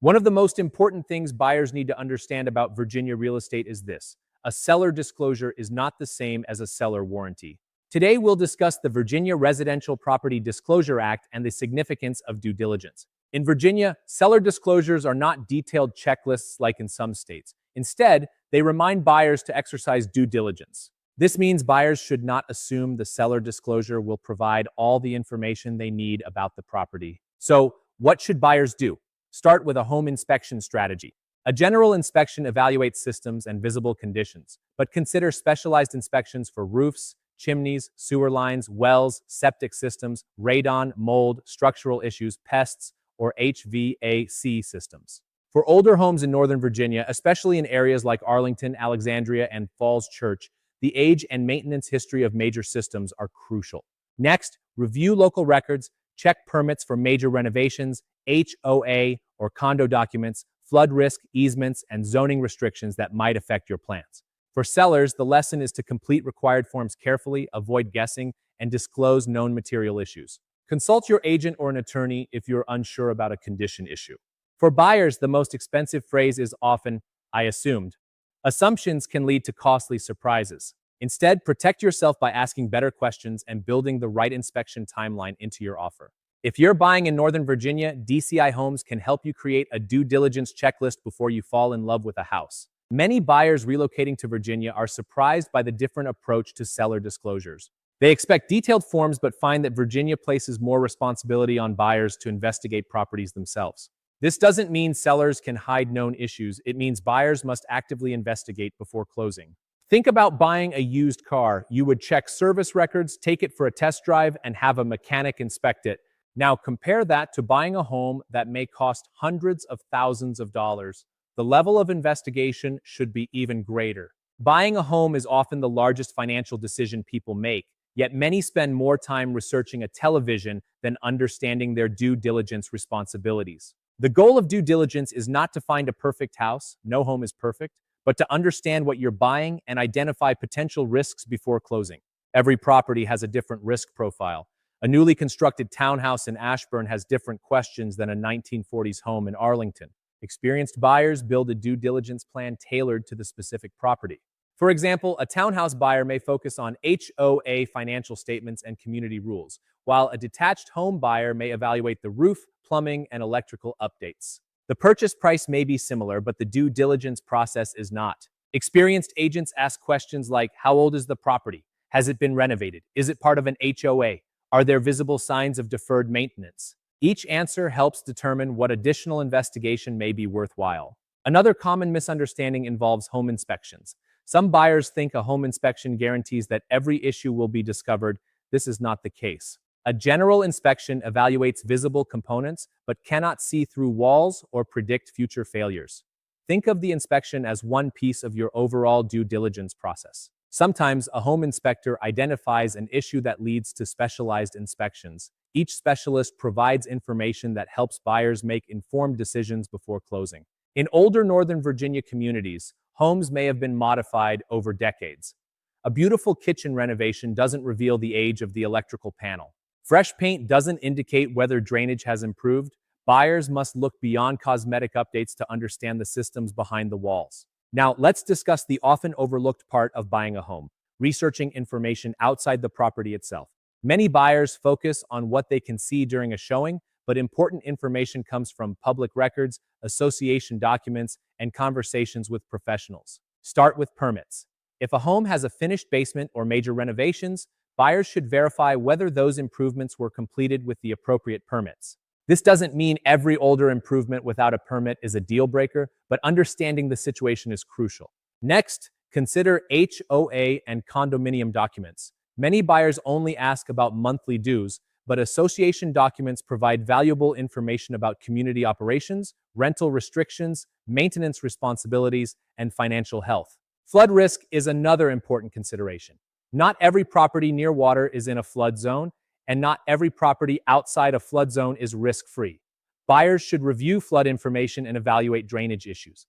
One of the most important things buyers need to understand about Virginia real estate is this: a seller disclosure is not the same as a seller warranty. Today, we'll discuss the Virginia Residential Property Disclosure Act and the significance of due diligence. In Virginia, seller disclosures are not detailed checklists like in some states. Instead, they remind buyers to exercise due diligence. This means buyers should not assume the seller disclosure will provide all the information they need about the property. So, what should buyers do? Start with a home inspection strategy. A general inspection evaluates systems and visible conditions, but consider specialized inspections for roofs, chimneys, sewer lines, wells, septic systems, radon, mold, structural issues, pests, or HVAC systems. For older homes in Northern Virginia, especially in areas like Arlington, Alexandria, and Falls Church, the age and maintenance history of major systems are crucial. Next, review local records, check permits for major renovations, HOA or condo documents, flood risk, easements, and zoning restrictions that might affect your plans. For sellers, the lesson is to complete required forms carefully, avoid guessing, and disclose known material issues. Consult your agent or an attorney if you're unsure about a condition issue. For buyers, the most expensive phrase is often, "I assumed." Assumptions can lead to costly surprises. Instead, protect yourself by asking better questions and building the right inspection timeline into your offer. If you're buying in Northern Virginia, DCI Homes can help you create a due diligence checklist before you fall in love with a house. Many buyers relocating to Virginia are surprised by the different approach to seller disclosures. They expect detailed forms but find that Virginia places more responsibility on buyers to investigate properties themselves. This doesn't mean sellers can hide known issues. It means buyers must actively investigate before closing. Think about buying a used car. You would check service records, take it for a test drive, and have a mechanic inspect it. Now compare that to buying a home that may cost hundreds of thousands of dollars. The level of investigation should be even greater. Buying a home is often the largest financial decision people make, yet many spend more time researching a television than understanding their due diligence responsibilities. The goal of due diligence is not to find a perfect house, no home is perfect, but to understand what you're buying and identify potential risks before closing. Every property has a different risk profile. A newly constructed townhouse in Ashburn has different questions than a 1940s home in Arlington. Experienced buyers build a due diligence plan tailored to the specific property. For example, a townhouse buyer may focus on HOA financial statements and community rules, while a detached home buyer may evaluate the roof, plumbing, and electrical updates. The purchase price may be similar, but the due diligence process is not. Experienced agents ask questions like, how old is the property? Has it been renovated? Is it part of an HOA? Are there visible signs of deferred maintenance? Each answer helps determine what additional investigation may be worthwhile. Another common misunderstanding involves home inspections. Some buyers think a home inspection guarantees that every issue will be discovered. This is not the case. A general inspection evaluates visible components, but cannot see through walls or predict future failures. Think of the inspection as one piece of your overall due diligence process. Sometimes a home inspector identifies an issue that leads to specialized inspections. Each specialist provides information that helps buyers make informed decisions before closing. In older Northern Virginia communities, homes may have been modified over decades. A beautiful kitchen renovation doesn't reveal the age of the electrical panel. Fresh paint doesn't indicate whether drainage has improved. Buyers must look beyond cosmetic updates to understand the systems behind the walls. Now, let's discuss the often overlooked part of buying a home: researching information outside the property itself. Many buyers focus on what they can see during a showing, but important information comes from public records, association documents, and conversations with professionals. Start with permits. If a home has a finished basement or major renovations, buyers should verify whether those improvements were completed with the appropriate permits. This doesn't mean every older improvement without a permit is a deal breaker, but understanding the situation is crucial. Next, consider HOA and condominium documents. Many buyers only ask about monthly dues, but association documents provide valuable information about community operations, rental restrictions, maintenance responsibilities, and financial health. Flood risk is another important consideration. Not every property near water is in a flood zone, and not every property outside a flood zone is risk-free. Buyers should review flood information and evaluate drainage issues.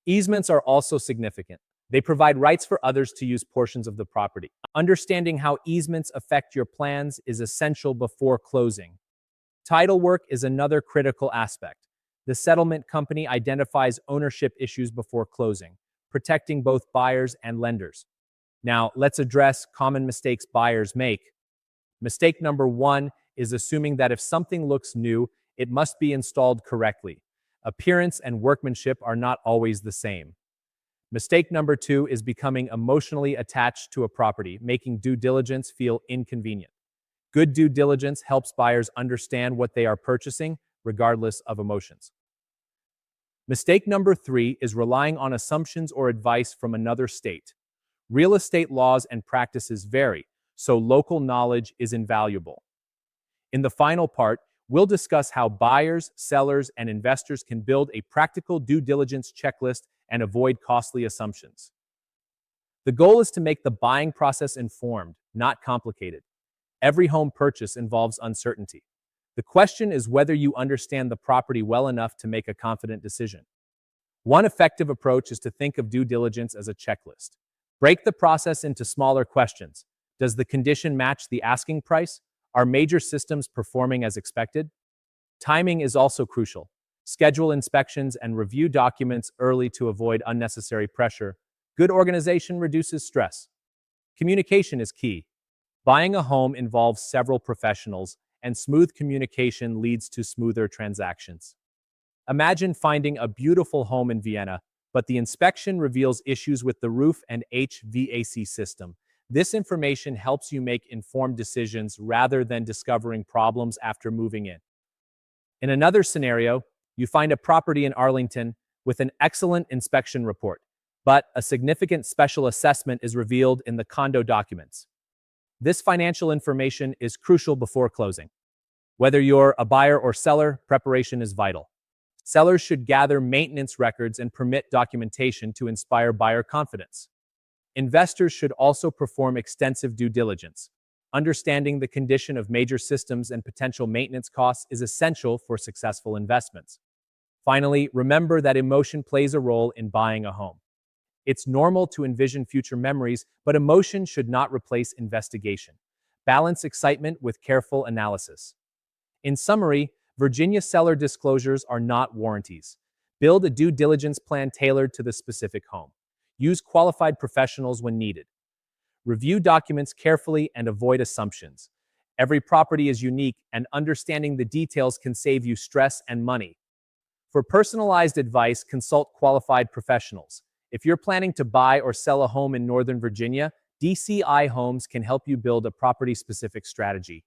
Easements are also significant. They provide rights for others to use portions of the property. Understanding how easements affect your plans is essential before closing. Title work is another critical aspect. The settlement company identifies ownership issues before closing, protecting both buyers and lenders. Now, let's address common mistakes buyers make. Mistake number one is assuming that if something looks new, it must be installed correctly. Appearance and workmanship are not always the same. Mistake number two is becoming emotionally attached to a property, making due diligence feel inconvenient. Good due diligence helps buyers understand what they are purchasing, regardless of emotions. Mistake number three is relying on assumptions or advice from another state. Real estate laws and practices vary, so local knowledge is invaluable. In the final part, we'll discuss how buyers, sellers, and investors can build a practical due diligence checklist and avoid costly assumptions. The goal is to make the buying process informed, not complicated. Every home purchase involves uncertainty. The question is whether you understand the property well enough to make a confident decision. One effective approach is to think of due diligence as a checklist. Break the process into smaller questions. Does the condition match the asking price? Are major systems performing as expected? Timing is also crucial. Schedule inspections and review documents early to avoid unnecessary pressure. Good organization reduces stress. Communication is key. Buying a home involves several professionals, and smooth communication leads to smoother transactions. Imagine finding a beautiful home in Vienna, but the inspection reveals issues with the roof and HVAC system. This information helps you make informed decisions rather than discovering problems after moving in. In another scenario, you find a property in Arlington with an excellent inspection report, but a significant special assessment is revealed in the condo documents. This financial information is crucial before closing. Whether you're a buyer or seller, preparation is vital. Sellers should gather maintenance records and permit documentation to inspire buyer confidence. Investors should also perform extensive due diligence. Understanding the condition of major systems and potential maintenance costs is essential for successful investments. Finally, remember that emotion plays a role in buying a home. It's normal to envision future memories, but emotion should not replace investigation. Balance excitement with careful analysis. In summary, Virginia seller disclosures are not warranties. Build a due diligence plan tailored to the specific home. Use qualified professionals when needed. Review documents carefully and avoid assumptions. Every property is unique, and understanding the details can save you stress and money. For personalized advice, consult qualified professionals. If you're planning to buy or sell a home in Northern Virginia, DCI Homes can help you build a property-specific strategy.